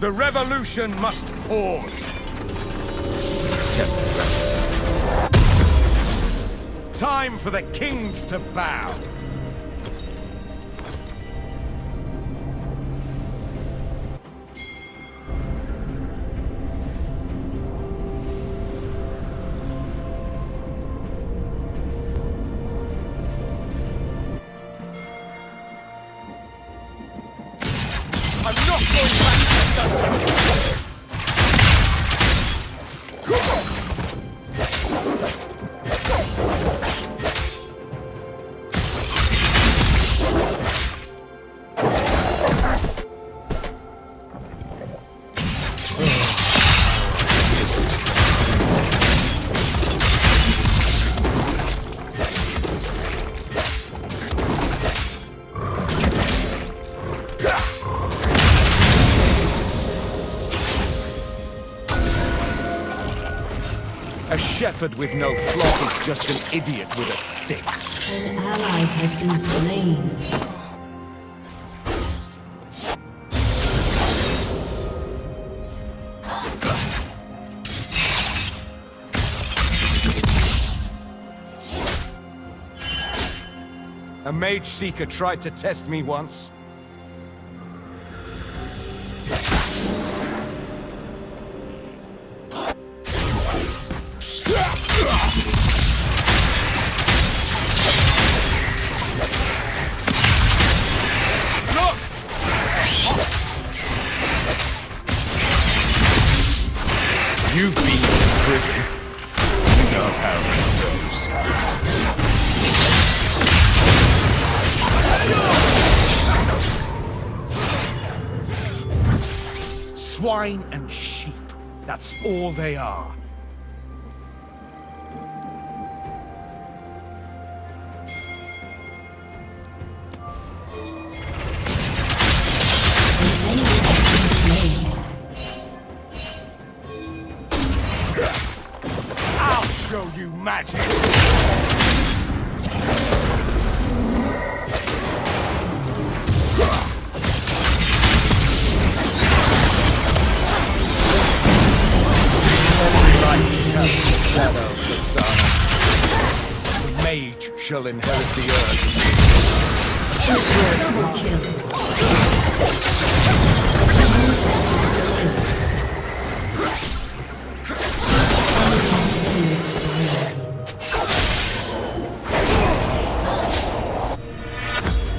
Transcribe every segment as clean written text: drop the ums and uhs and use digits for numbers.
The revolution must pause. Time for the kings to bow. I'm not going back to the dungeon! A shepherd with no flock is just an idiot with a stick. An ally has been slain. A mage seeker tried to test me once. You've been in prison. You know how this goes. Swine and sheep. That's all they are. I'll show you magic! The mage shall inherit the earth. Double kill.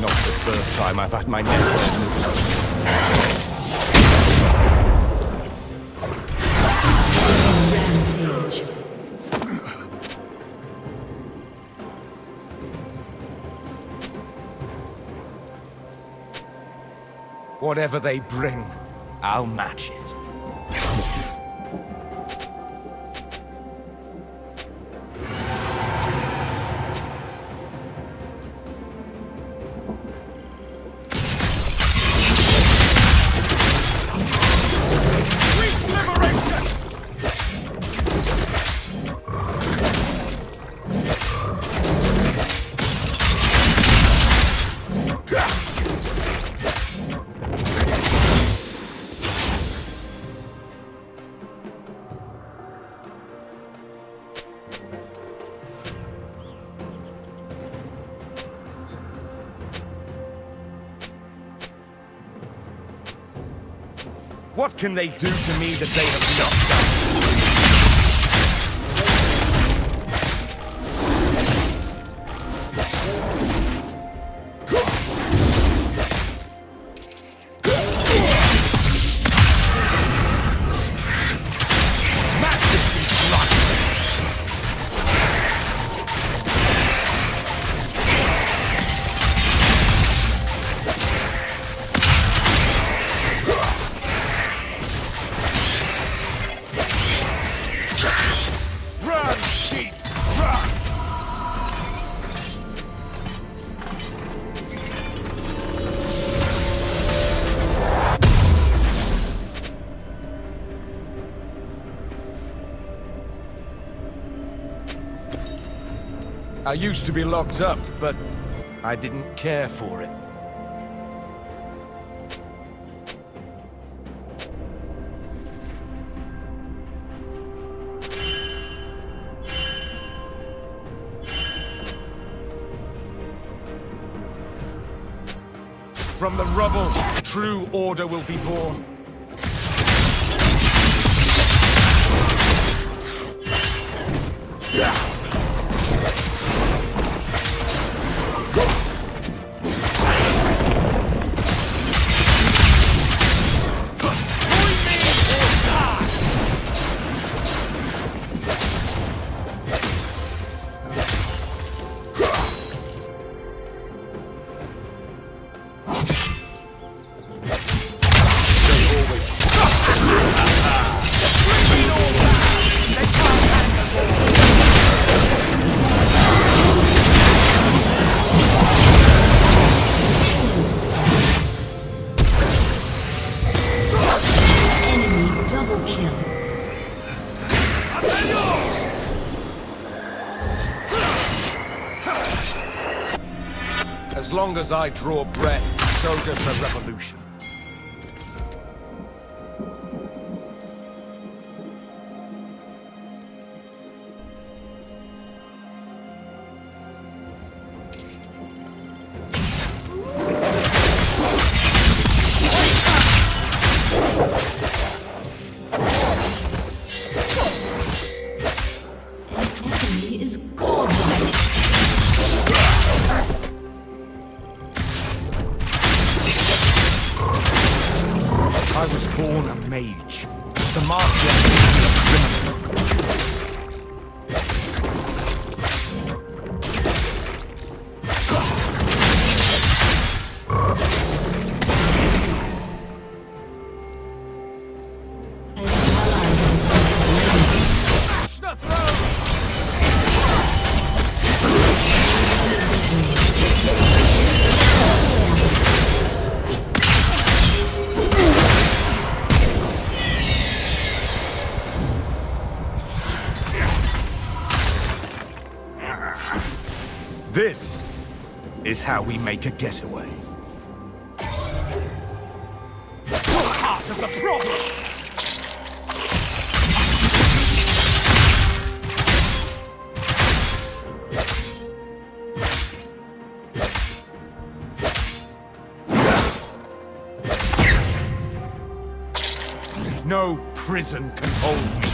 Not the first time I've had my neck burned. Rampage. Whatever they bring, I'll match it. What can they do to me that they have not done? I used to be locked up, but I didn't care for it. From the rubble, true order will be born. As long as I draw breath, so does the revolution. I was born a mage. The master made me a criminal. This is how we make a getaway. You're part of the problem! No prison can hold me.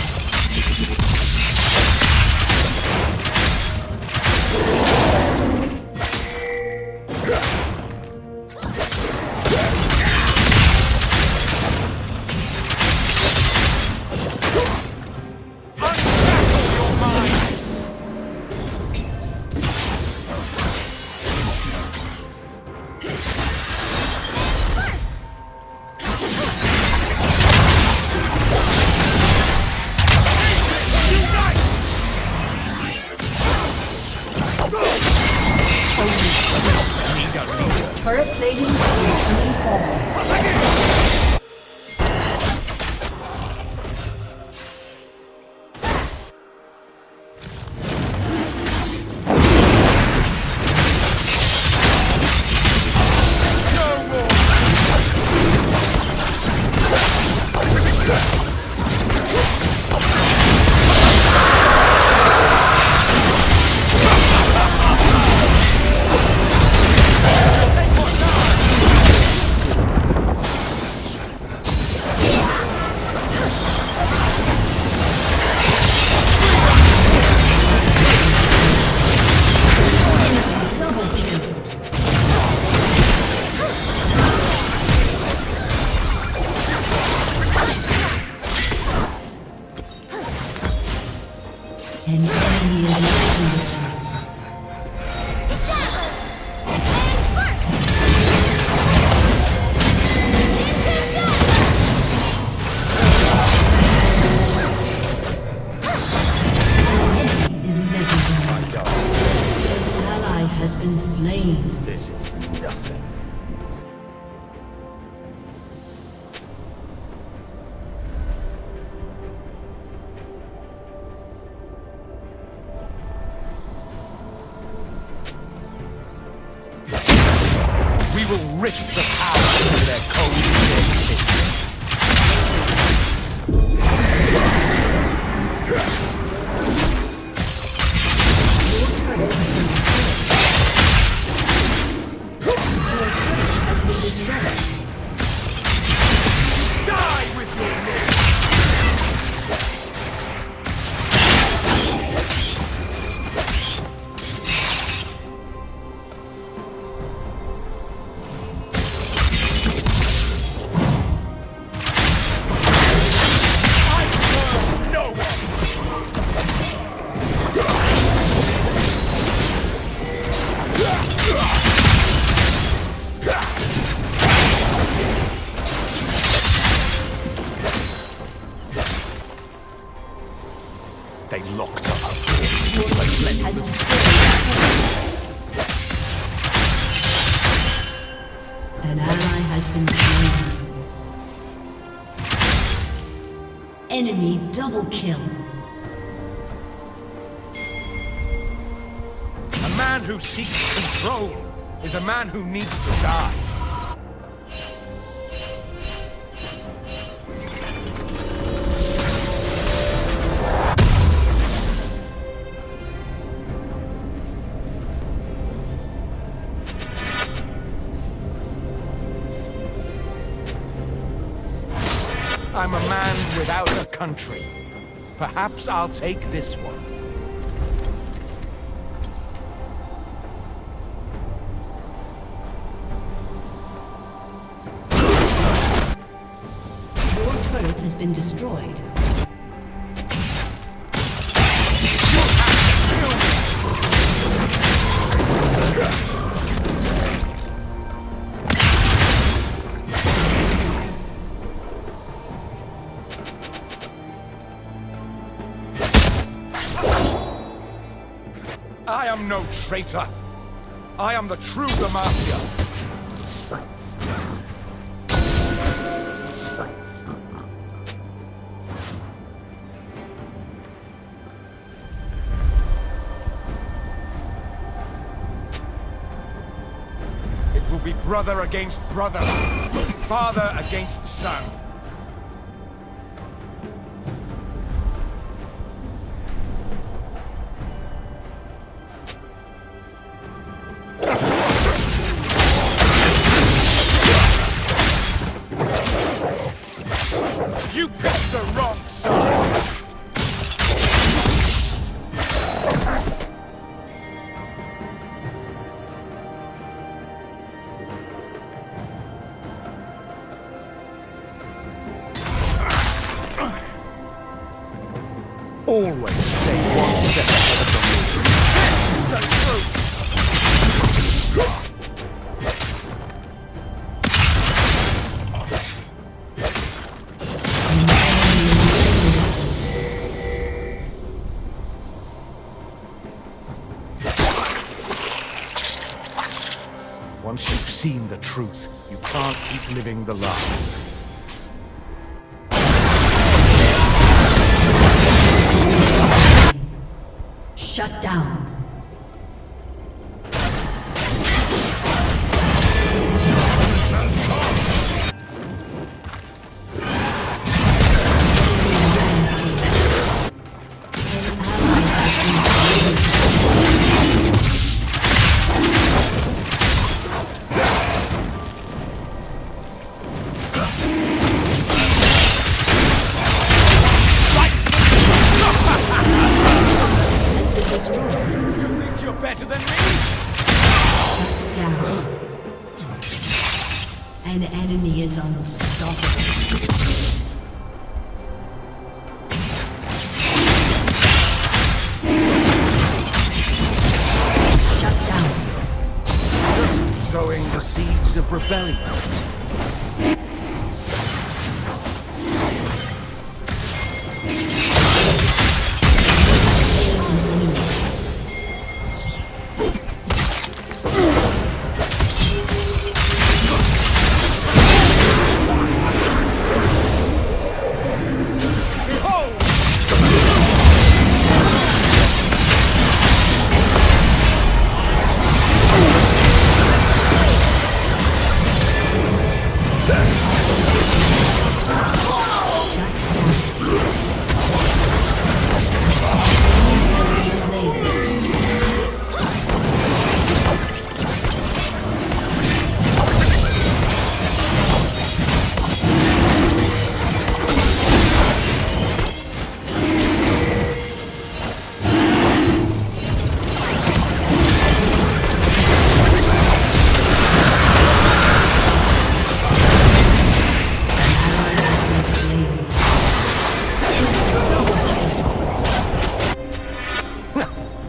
Turret plating is being formed. An enemy is legendary. An ally has been slain. This is nothing. We will rip the power out of their cold Has been They locked up. Your team has destroyed an ally has been slain. Enemy double kill. A man who seeks control is a man who needs to die. I'm a man without a country. Perhaps I'll take this one. Your turret has been destroyed. I am no traitor. I am the true Demacia. It will be brother against brother, father against son. You picked the wrong side! Always stay one step ahead of the move. This is the truth! Once you've seen the truth, you can't keep living the lie. Shut down. Better than me? Down. An enemy is unstoppable. Shut down. Sowing the seeds of rebellion.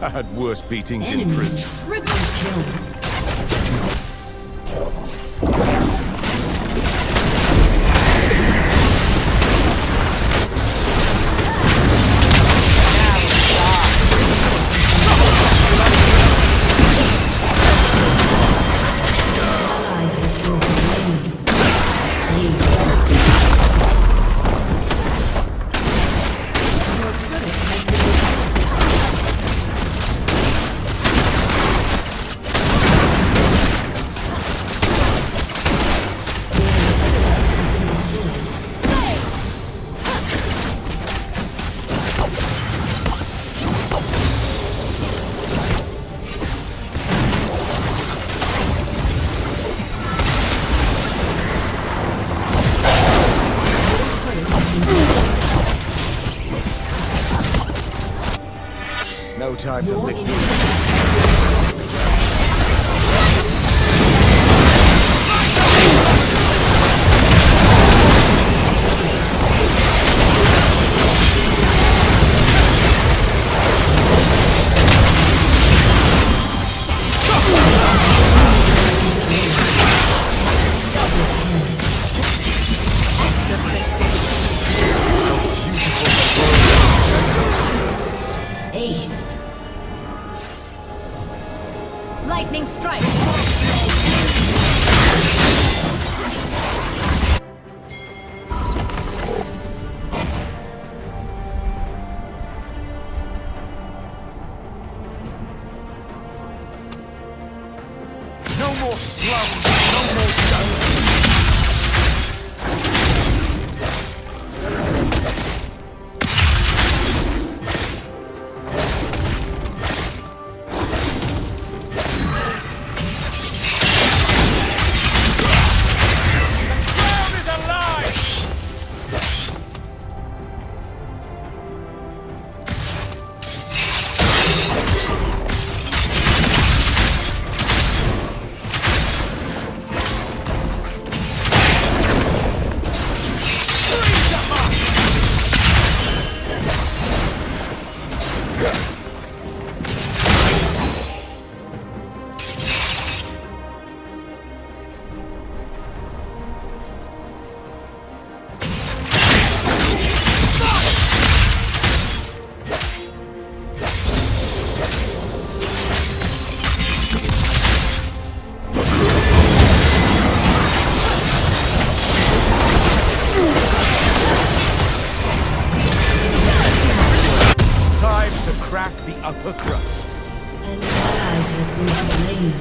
I had worse beatings in Enemy prison. triple kill. No time to Your lick. Ace. Lightning strike! No more slums, no more guns. Ground is alive! Time to crack the upper crust. An ally has been slain.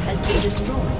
Has been destroyed.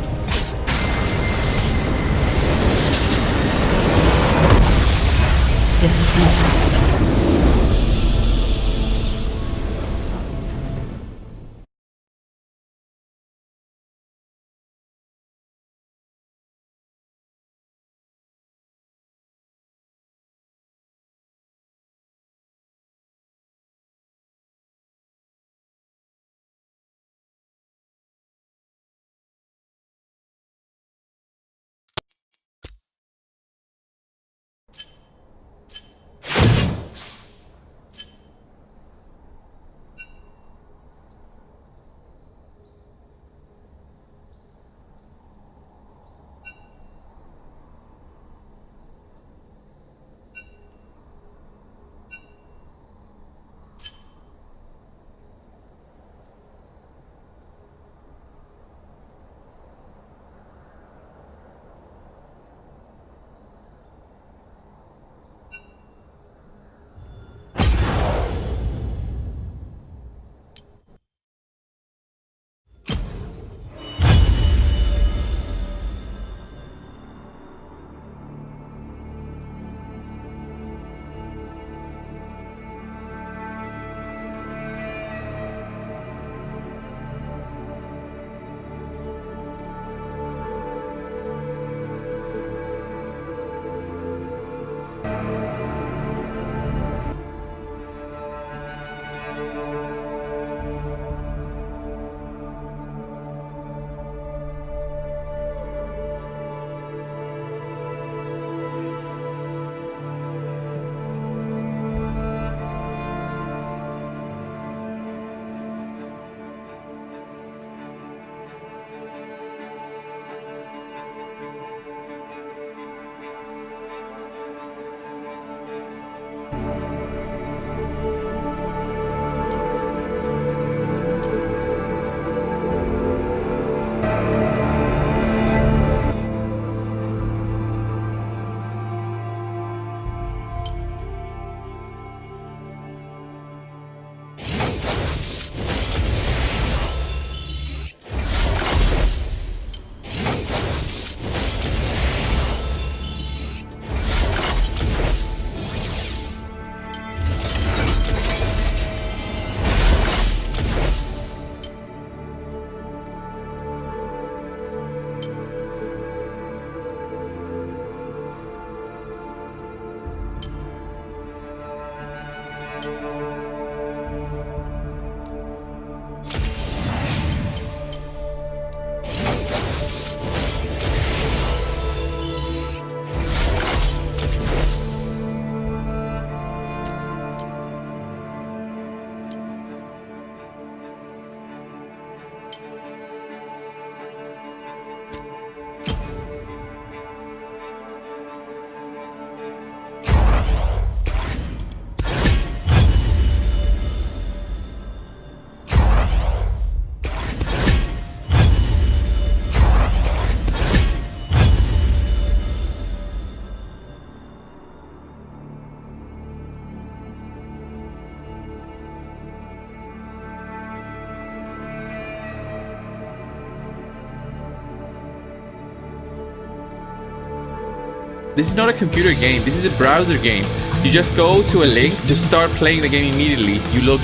This is not a computer game. This is a browser game. You just go to a link, just start playing the game immediately. You look.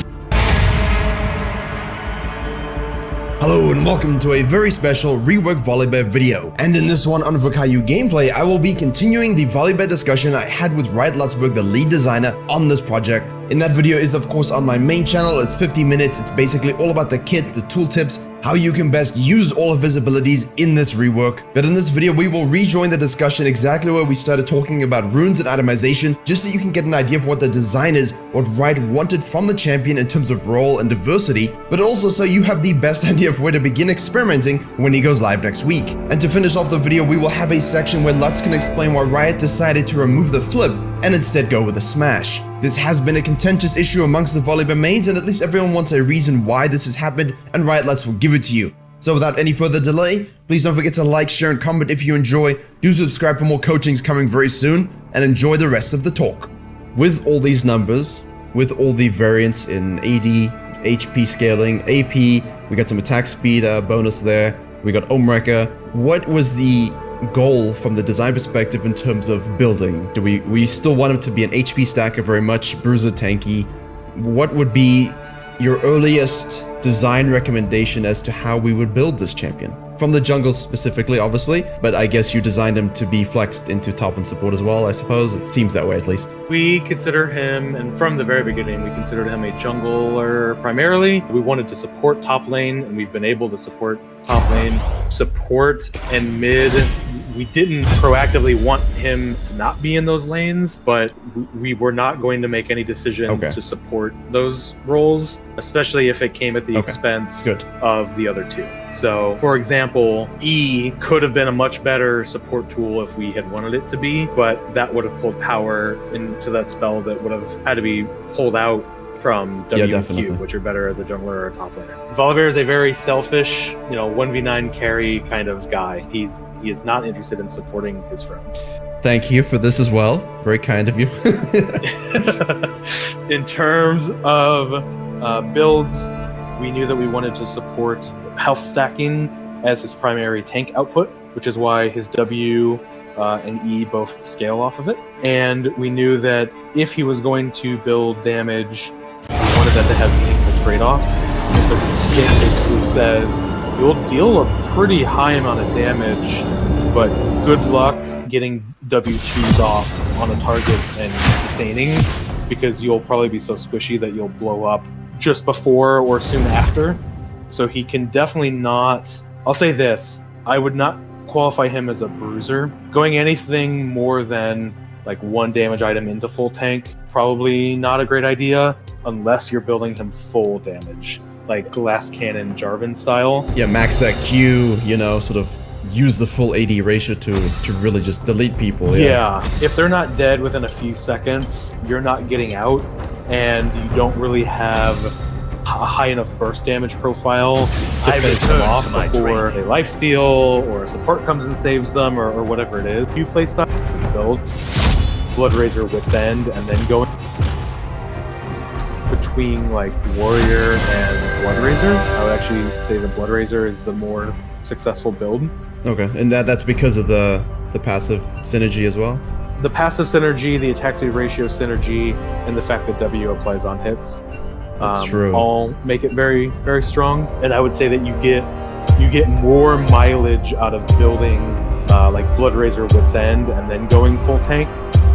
Hello and welcome to a very special rework Volibear video. And in this one on Vokayu gameplay, I will be continuing the Volibear discussion I had with Riot Lutzberg, the lead designer on this project. In that video is of course on my main channel. It's 50 minutes. It's basically all about the kit, the tooltips, how you can best use all of his abilities in this rework. But in this video, we will rejoin the discussion exactly where we started talking about runes and itemization, just so you can get an idea of what the design is, what Riot wanted from the champion in terms of role and diversity, but also so you have the best idea of where to begin experimenting when he goes live next week. And to finish off the video, we will have a section where Lutz can explain why Riot decided to remove the flip and instead go with a smash. This has been a contentious issue amongst the Volibear mains, and at least everyone wants a reason why this has happened, and Riot Lutz will give it to you. So without any further delay, please don't forget to like, share, and comment if you enjoy. Do subscribe for more coachings coming very soon, and enjoy the rest of the talk. With all these numbers, with all the variants in AD, HP scaling, AP, we got some attack speed bonus there, we got Omreka. What was the goal from the design perspective in terms of building? Do we still want him to be an HP stacker very much, bruiser, tanky? What would be your earliest design recommendation as to how we would build this champion? From the jungle specifically, obviously, but I guess you designed him to be flexed into top and support as well, I suppose. It seems that way at least. We consider him, and from the very beginning, we considered him a jungler primarily. We wanted to support top lane, and we've been able to support top lane. Support and mid, we didn't proactively want him to not be in those lanes, but we were not going to make any decisions to support those roles, especially if it came at the expense of the other two. So, for example, E could have been a much better support tool if we had wanted it to be, but that would have pulled power into that spell that would have had to be pulled out from W and Q, which are better as a jungler or a top laner. Volibear is a very selfish, 1v9 carry kind of guy. He is not interested in supporting his friends. Thank you for this as well. Very kind of you. In terms of builds, we knew that we wanted to support health stacking as his primary tank output, which is why his W and E both scale off of it. And we knew that if he was going to build damage, we wanted that to have meaningful trade-offs. And so it basically says you'll deal a pretty high amount of damage, but good luck getting W2s off on a target and sustaining, because you'll probably be so squishy that you'll blow up just before or soon after. So he can definitely not... I'll say this, I would not qualify him as a bruiser. Going anything more than like 1 damage item into full tank, probably not a great idea, unless you're building him full damage, like Glass Cannon Jarvan style. Yeah, max that Q, sort of use the full AD ratio to really just delete people. Yeah, if they're not dead within a few seconds, you're not getting out, and you don't really have a high enough burst damage profile to finish them off before a lifesteal or a support comes and saves them, or whatever it is. You play style, you build Bloodraiser Wit's End, and then go between like Warrior and Bloodraiser. I would actually say the Bloodraiser is the more successful build. Okay, and that's because of the passive synergy as well? The passive synergy, the attack speed ratio synergy, and the fact that W applies on hits. That's true. All make it very, very strong. And I would say that you get more mileage out of building like Bloodraiser Wit's End and then going full tank.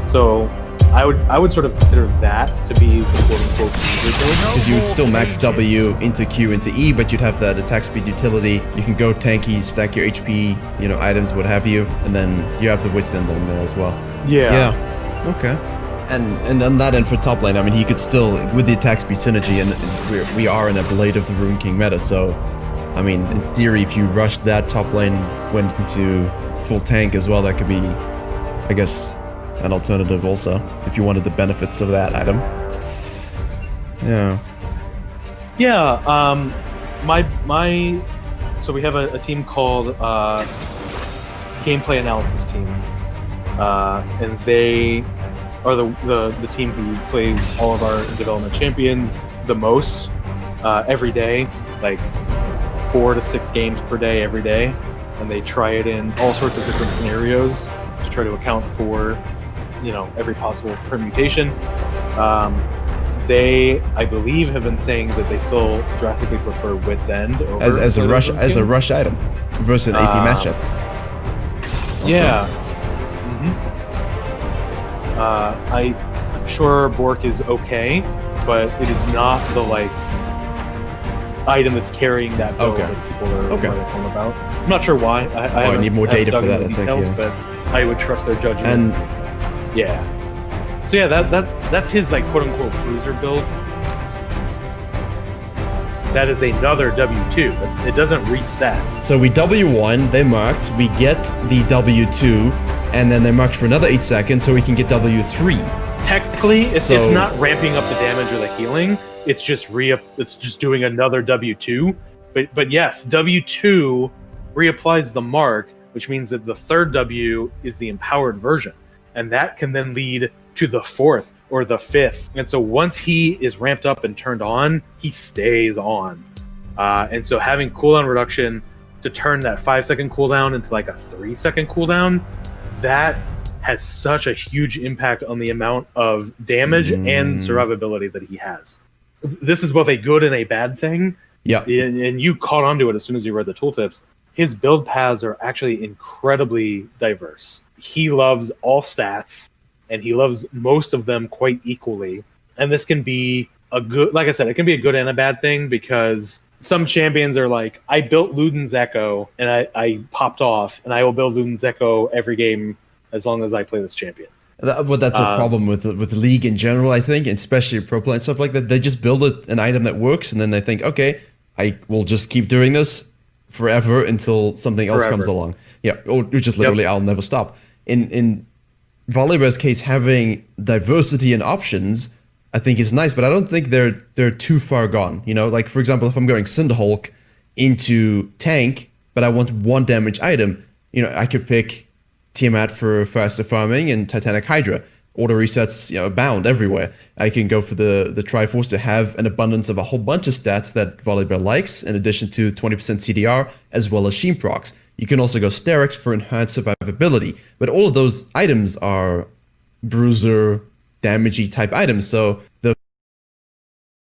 So I would sort of consider that to be the quote-unquote bruiser build. Because you would still max W into Q into E, but you'd have that attack speed utility. You can go tanky, stack your HP, items, what have you, and then you have the Wit's End in there as well. Yeah. Okay. And on that end for top lane, I mean, he could still, with the attack speed synergy, and we are in a Blade of the Rune King meta, so, I mean, in theory, if you rushed that top lane, went into full tank as well, that could be, I guess, an alternative also, if you wanted the benefits of that item. Yeah. Yeah, so we have a team called Gameplay Analysis Team, and they are the team who plays all of our development champions the most every day, like 4 to 6 games per day every day, and they try it in all sorts of different scenarios to try to account for, every possible permutation. They, I believe, have been saying that they still drastically prefer Wit's End over as a rush item versus an AP matchup. Yeah. I'm sure Bork is okay, but it is not the item that's carrying that build that people are wonderful about. I'm not sure why. I need more data for that. I think, but I would trust their judgment. And yeah. So yeah, that's his quote unquote cruiser build. That is another W2. It doesn't reset. So we W1, they marked, we get the W2, and then they marked for another 8 seconds so we can get W3. Technically, it's not ramping up the damage or the healing. It's just doing another W2. But yes, W2 reapplies the mark, which means that the third W is the empowered version. And that can then lead to the fourth or the fifth. And so once he is ramped up and turned on, he stays on. And so having cooldown reduction to turn that 5-second cooldown into a 3-second cooldown, that has such a huge impact on the amount of damage and survivability that he has. This is both a good and a bad thing. Yeah. And you caught onto it as soon as you read the tooltips. His build paths are actually incredibly diverse. He loves all stats, and he loves most of them quite equally. And this can be a good, like I said, it can be a good and a bad thing, because some champions are like, I built Luden's Echo and I popped off, and I will build Luden's Echo every game as long as I play this champion. But that's a problem with the league in general, I think, especially pro play and stuff like that. They just build an item that works, and then they think, okay, I will just keep doing this forever until something else comes along. Yeah, or just literally, I'll never stop. In Volibear's case, having diversity and options, I think is nice, but I don't think they're too far gone. For example, if I'm going Cinderhulk into tank, but I want 1 damage item, I could pick Tiamat for faster farming and Titanic Hydra. Auto resets, abound everywhere. I can go for the Triforce to have an abundance of a whole bunch of stats that Volibear likes, in addition to 20% CDR, as well as Sheen procs. You can also go Sterix for enhanced survivability, but all of those items are bruiser, damagey type items, so the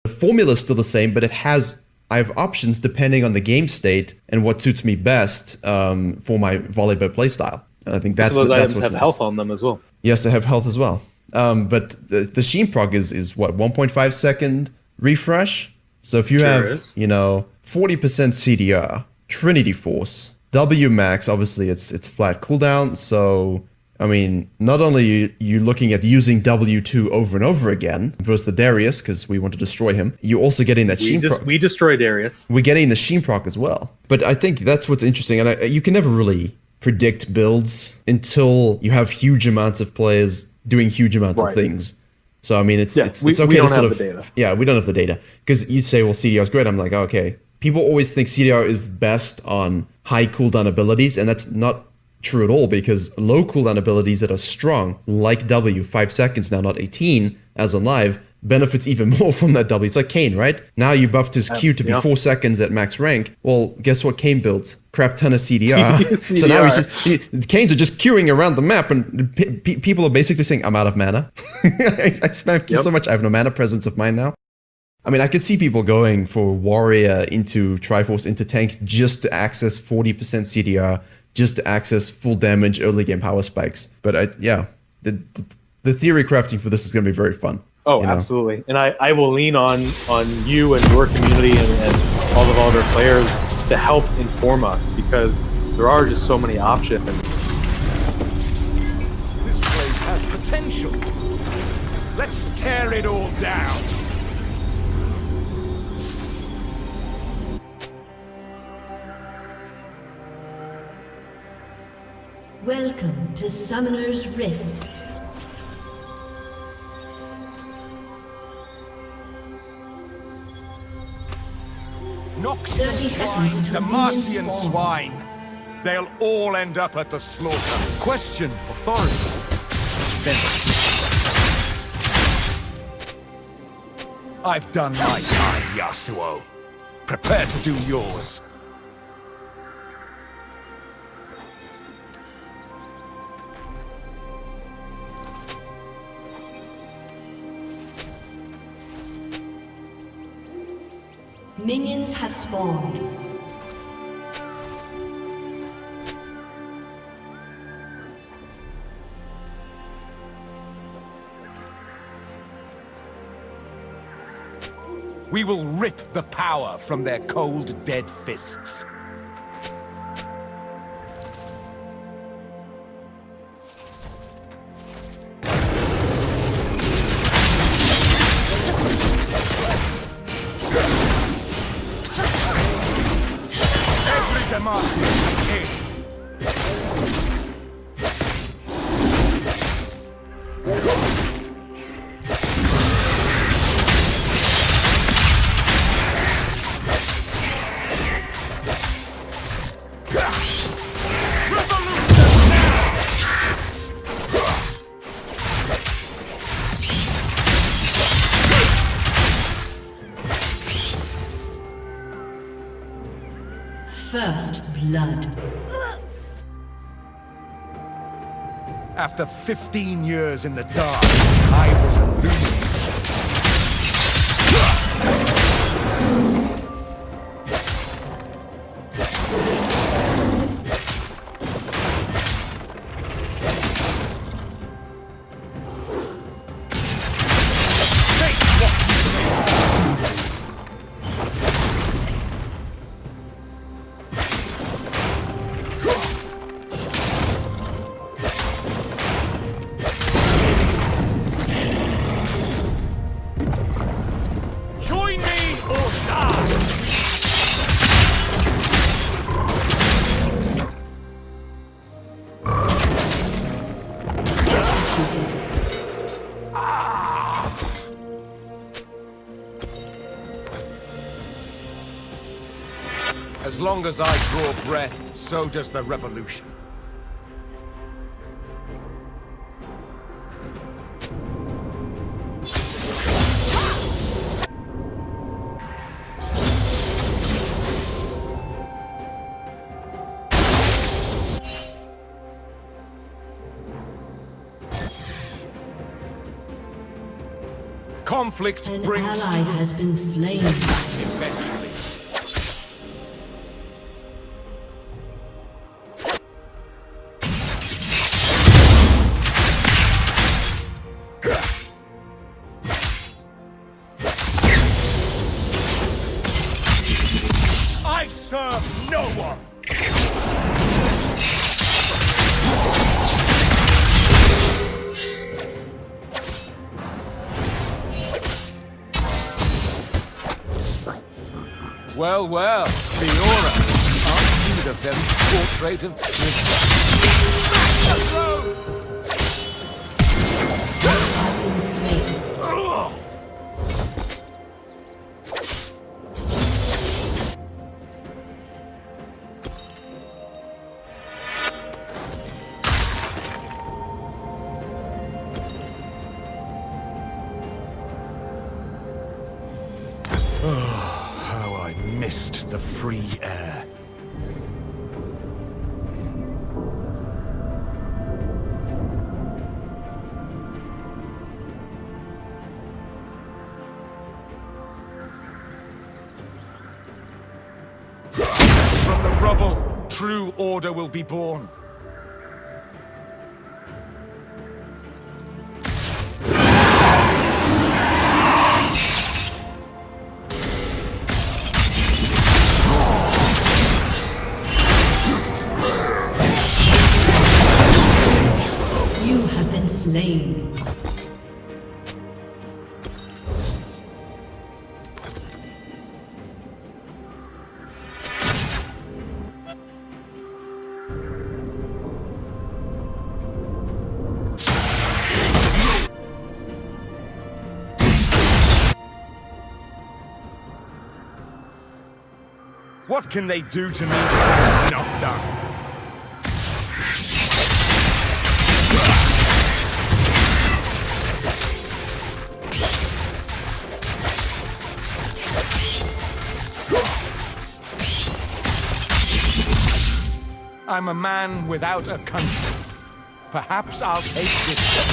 formula is still the same, but I have options depending on the game state and what suits me best for my Volibear playstyle. And I think that's those items what's have nice. health on them as well. Yes, they have health as well. But the Sheen proc is what, 1.5 second refresh? So if you have, 40% CDR, Trinity Force, W max, obviously it's flat cooldown, so I mean, not only are you looking at using W2 over and over again versus the Darius, because we want to destroy him, you're also getting that Sheen proc. We destroy Darius. We're getting the Sheen proc as well. But I think that's what's interesting, and you can never really predict builds until you have huge amounts of players doing huge amounts of things. So I mean, it's okay we to don't sort have of the data. Yeah, we don't have the data, because you say, well, CDR is great. I'm like, okay. People always think CDR is best on high cooldown abilities, and that's not true at all, because low cooldown abilities that are strong, like W, 5 seconds now, not 18, as on live, benefits even more from that W. It's like Kane, right? Now you buffed his Q to be 4 seconds at max rank. Well, guess what Kane builds? Crap ton of CDR. So now Kanes are just queuing around the map, and people are basically saying, I'm out of mana. I spam Q so much, I have no mana, presence of mind now. I mean, I could see people going for Warrior into Triforce into tank just to access 40% CDR, just to access full damage early game power spikes. But the theory crafting for this is going to be very fun. Oh, absolutely. And I will lean on you and your community and all of our other players to help inform us, because there are just so many options. This place has potential. Let's tear it all down. Welcome to Summoner's Rift. Nox 30 seconds swine, until the minions Martian spawn. swine. They'll all end up at the slaughter. Question authority. I've done my time, Yasuo. Prepare to do yours. Minions have spawned. We will rip the power from their cold, dead fists. Every demand is First blood. After 15 years in the dark, I was illuminated. Join me or die! As long as I draw breath, so does the revolution. Conflict An brings ally has been slain. eventually. I serve no one! Well, well, Fiora, aren't you the very portrait of Have been slain. How I missed the free air. From the rubble, true order will be born. You have been slain. What can they do to me that I've not done? I'm a man without a country. Perhaps I'll take this.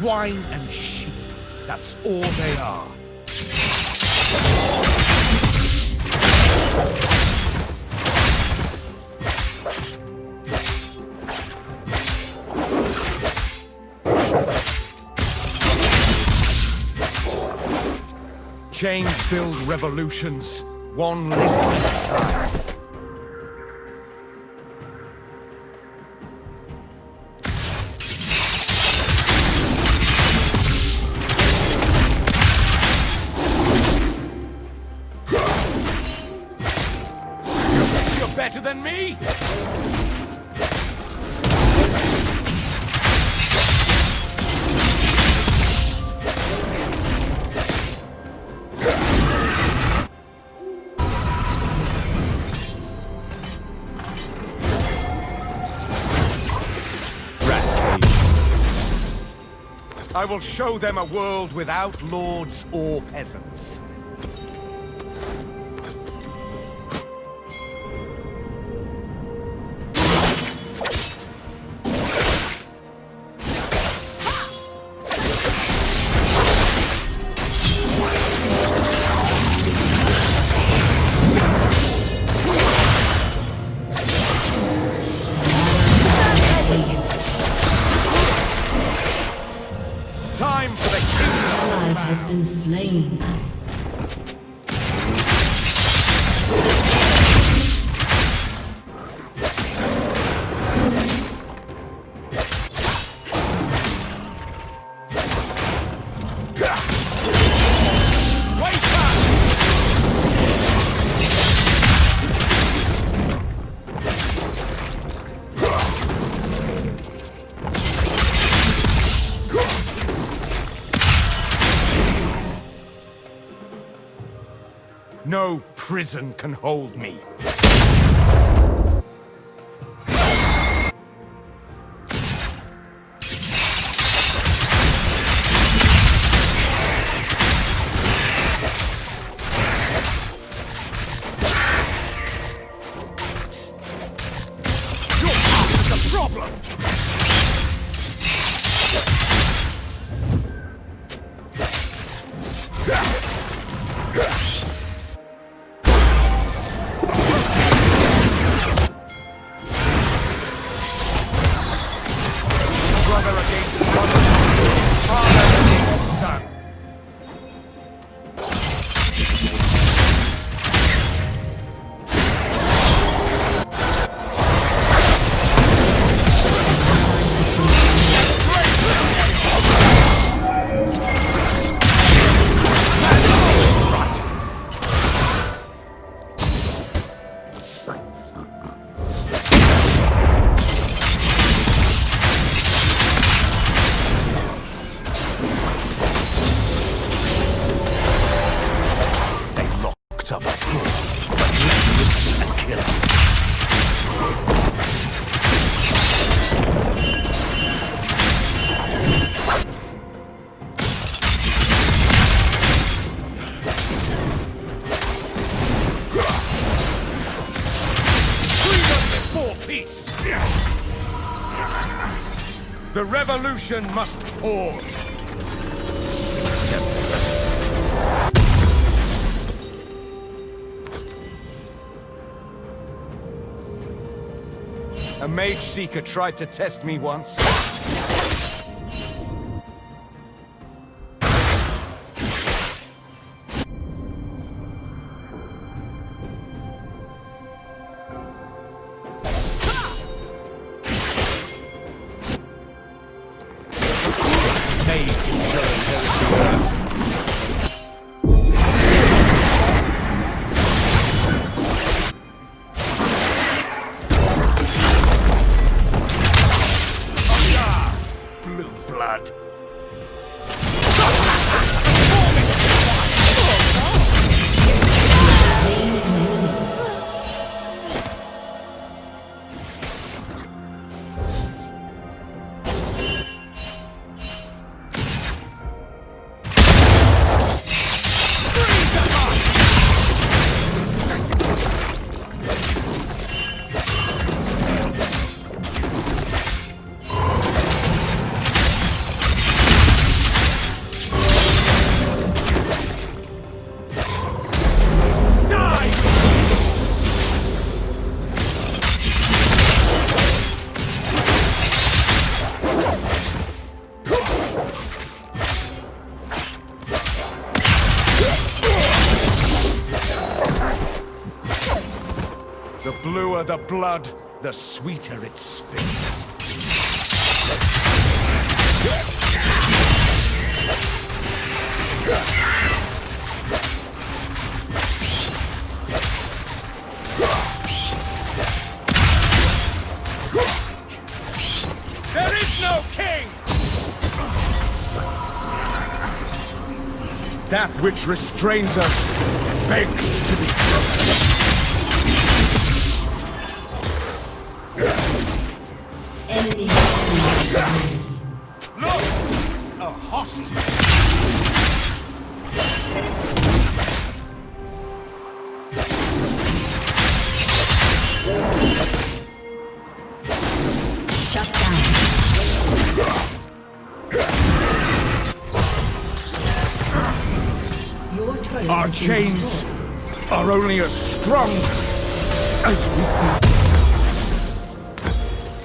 Swine and sheep. That's all they are. Chains build revolutions, one link at a time. You're better than me? I will show them a world without lords or peasants. Time for the kingdom Has been slain. No prison can hold me. You're part of the problem. Brother against brother, father against son. They locked up a crook, but left a killer. Freedom before peace. The revolution must pause. A mage seeker tried to test me once. Mage inherits the earth. The bluer the blood, the sweeter it spins. There is no king! That which restrains us begs to be Enemy Look! A hostage! shut down. Your turret Our has been chains destroyed. are only as strong as we feel.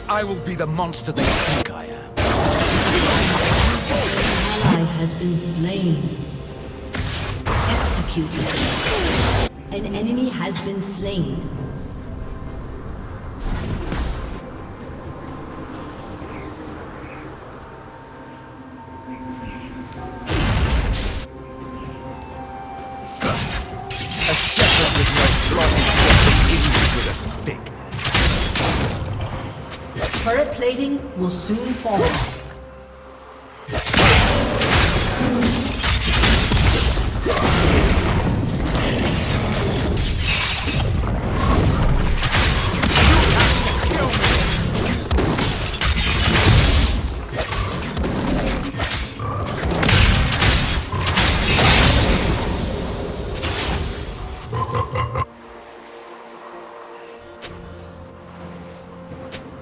I will be the monster they think I am. Ally has been slain. Executed. An enemy has been slain. A shepherd with no flock is with a stick. Turret plating will soon fall.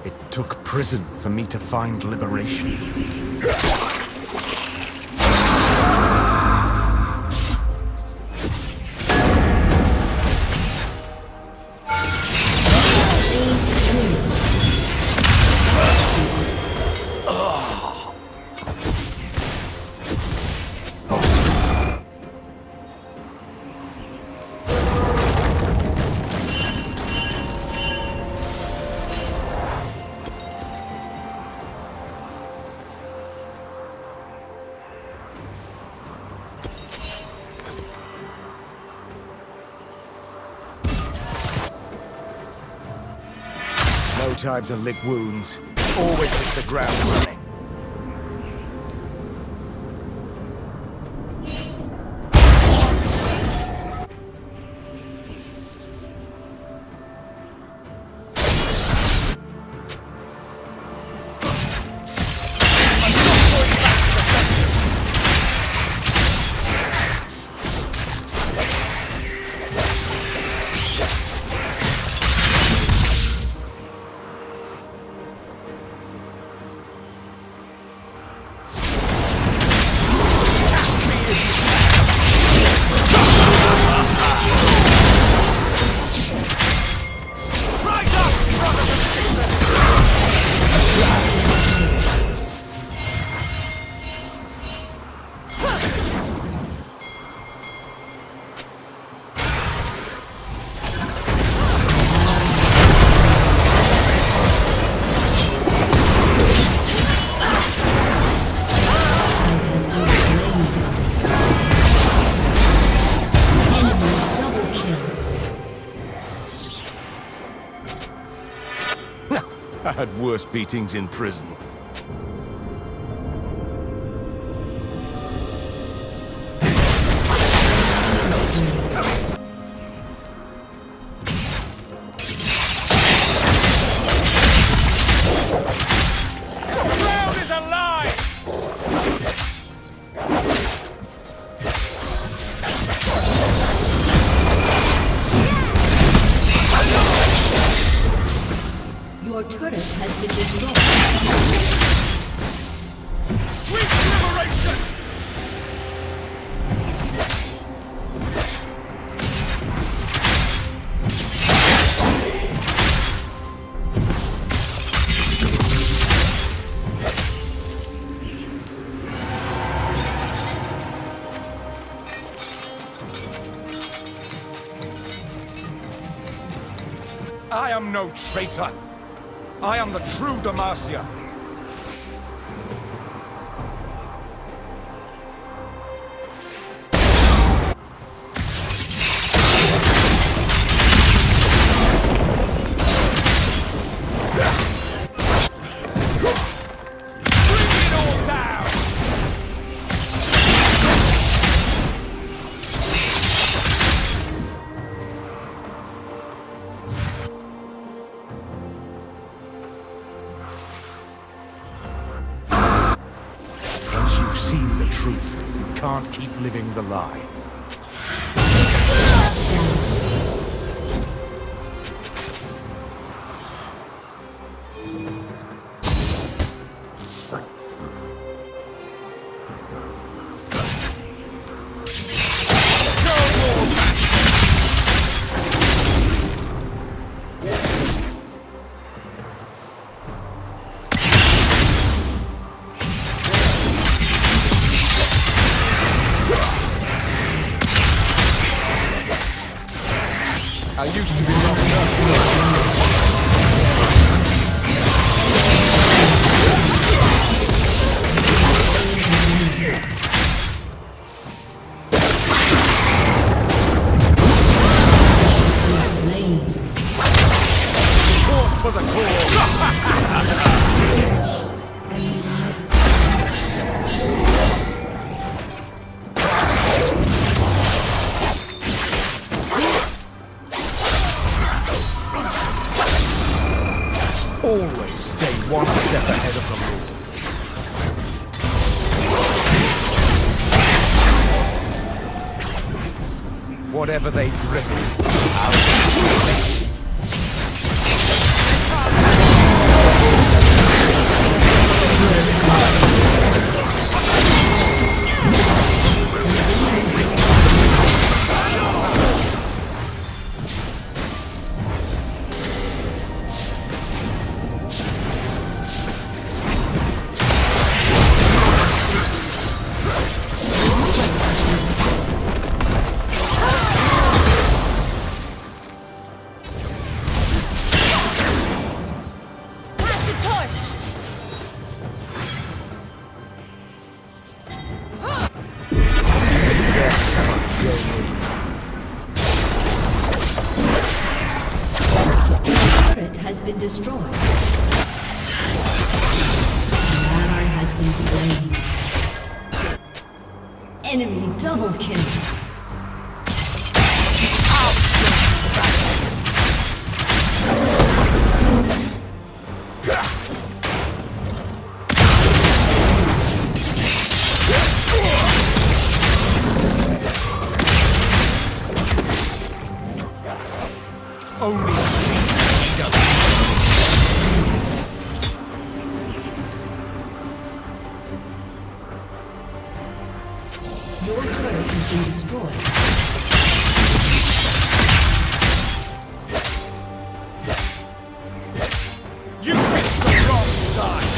It took prison for me to find liberation. No time to lick wounds. Always hit the ground running. Has been slain. Enemy double kill. I had worse beatings in prison. The ground is alive! Your turret has been destroyed. Sweet liberation! I am no traitor. I am the true Demacia. Can't keep living the lie. I used to be for the always stay one step ahead of the rules. Whatever they've written, has been destroyed. Ally has been slain. Enemy double kill. only Your turret has been destroyed. you picked the wrong side.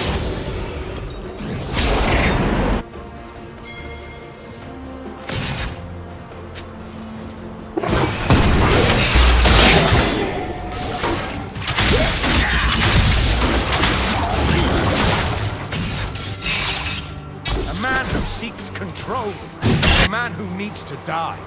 A man who seeks control is a man who needs to die.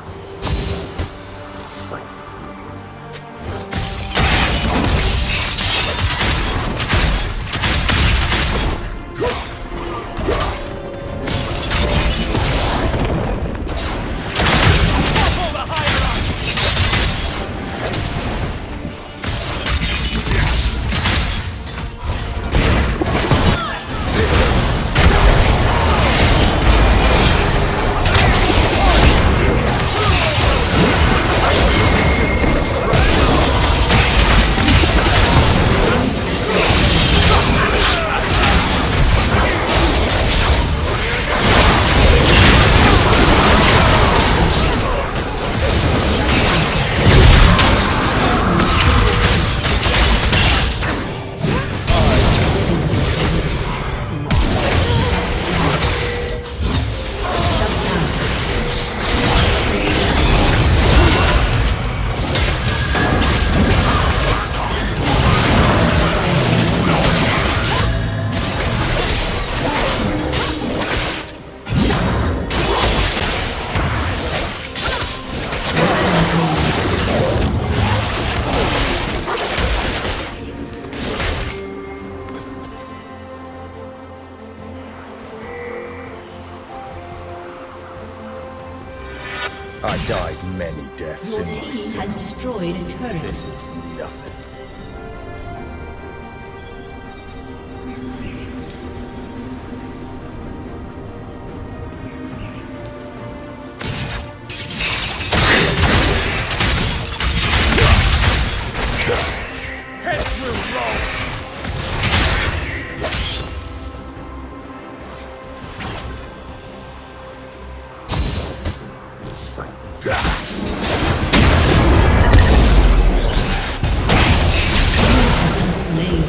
many deaths Your in my team sin. has destroyed a turret. This is nothing. Heads will roll. Slain.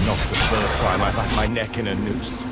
Not the first time I've had my neck in a noose.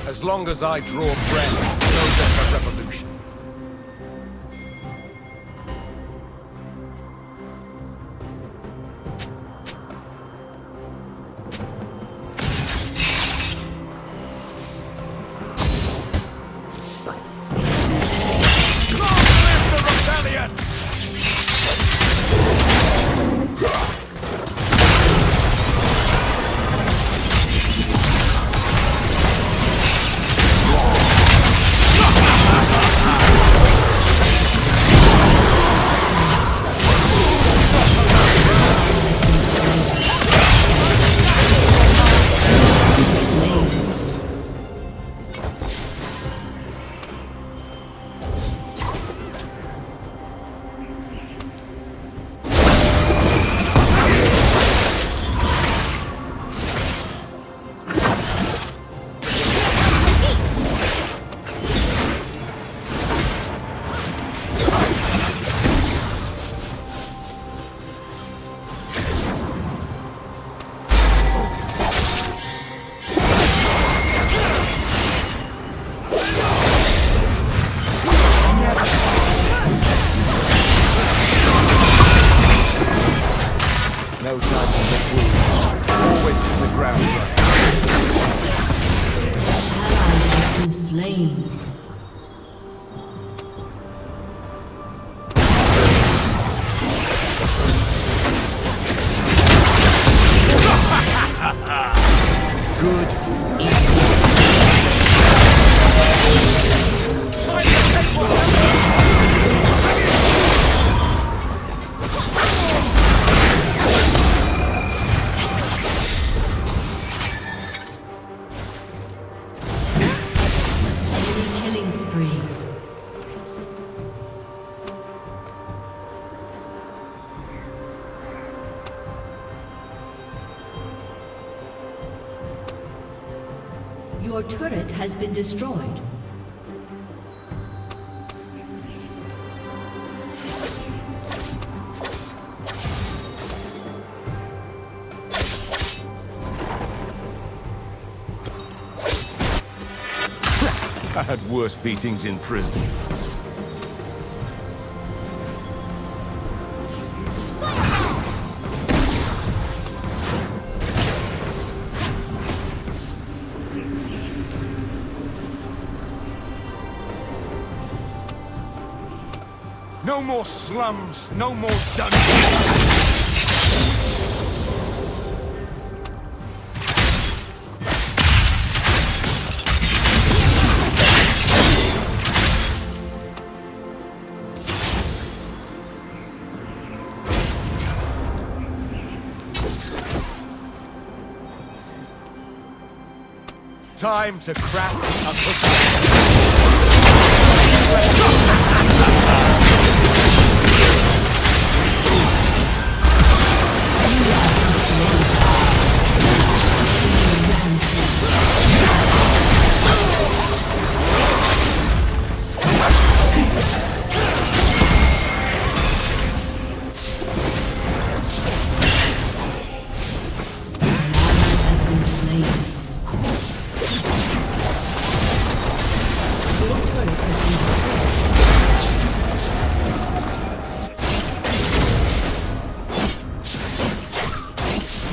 As long as I draw breath, no death of revolution. Long live the rebellion! No time to look wounds. Always to the ground running. Ally has been slain. Good. Killing spree. Your turret has been destroyed. I had worse beatings in prison. No more slums, no more dungeons. Time to crack a cookie. Has been slain. Your turret has been destroyed.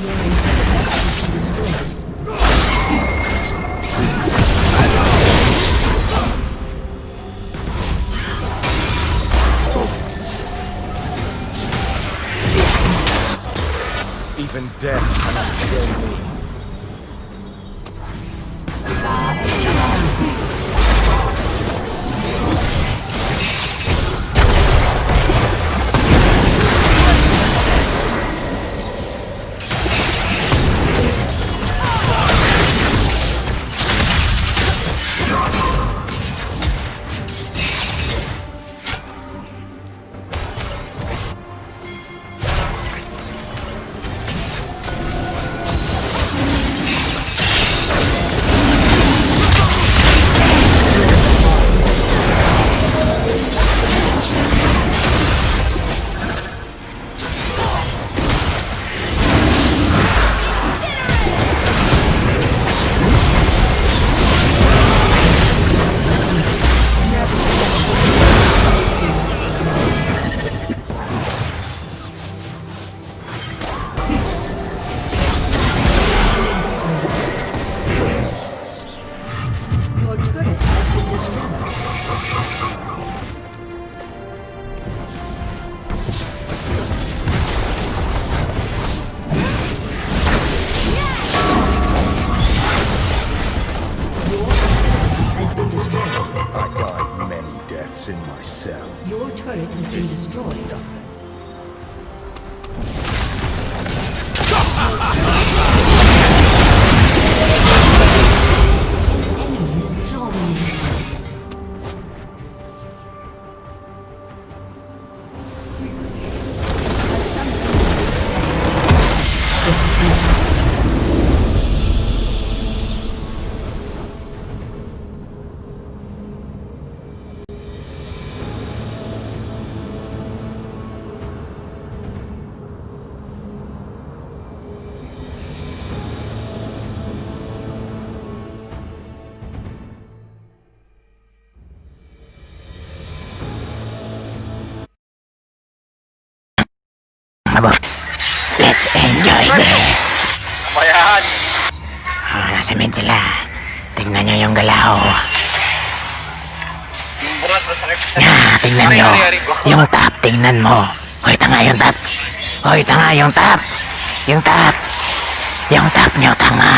Your inhibitor has been destroyed. Even death cannot kill me. Your turret has been destroyed. Your turret has been destroyed. I died many deaths in my cell. Your turret has been destroyed. Enemies dominating. A summoner Let's enjoy this! Nasa mid sila. Tignan nyo yung galaw. Tignan nyo. Yung top, tignan mo. Hoy, tanga yung top. Hoy, tanga yung top. Yung top. Yung top nyo, tanga.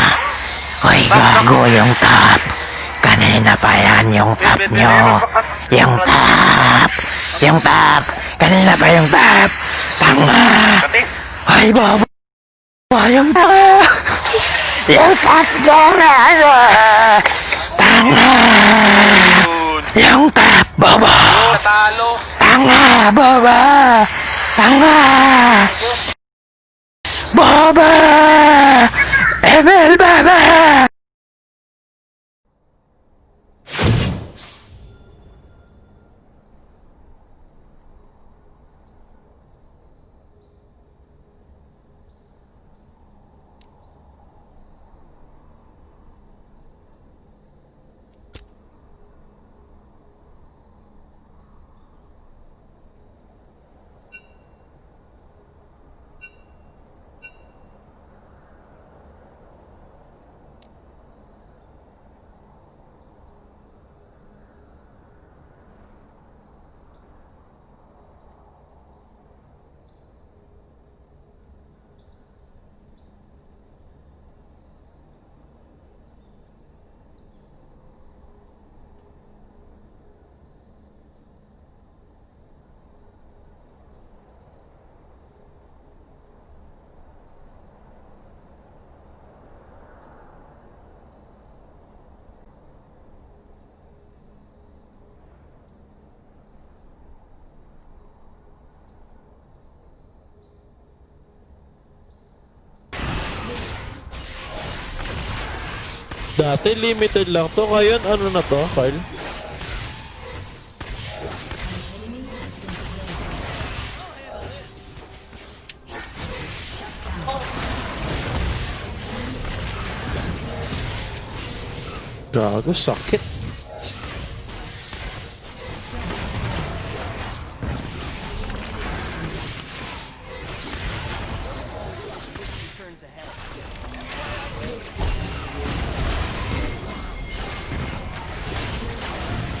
Hoy, gago yung top. Kanina pa yan yung top nyo. Yung top. Yung top. Kanina pa yung top. Tanga. Hoy, bobo. Yung top. Yung top nyo. Tanga. Yung top, bobo. Tanga, bobo. Tanga. Bobo. Emel, baba. Dati limited lang to, ngayon ano na to, Kyle? Gago, sakit.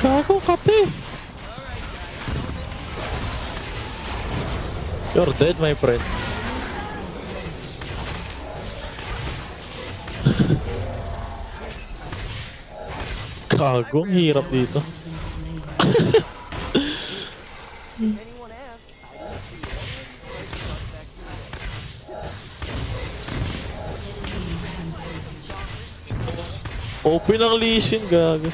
Gago, kape. You're dead, my friend. Gago, ang hirap dito. Open ang leasing, gago.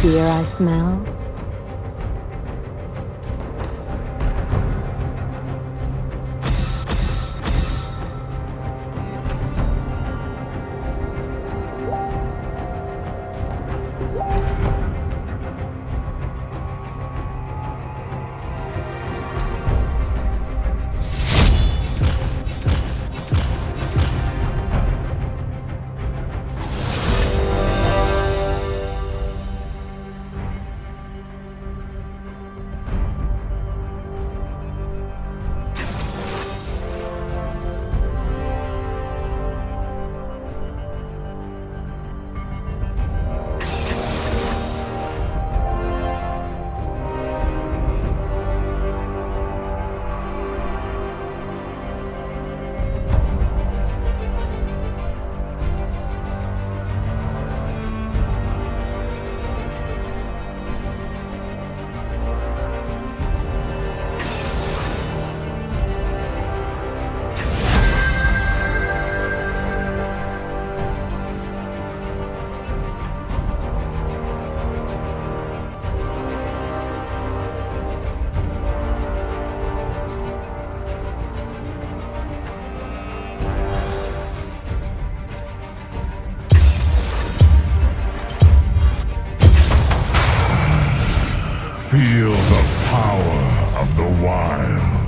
Fear I smell? Feel the power of the wild.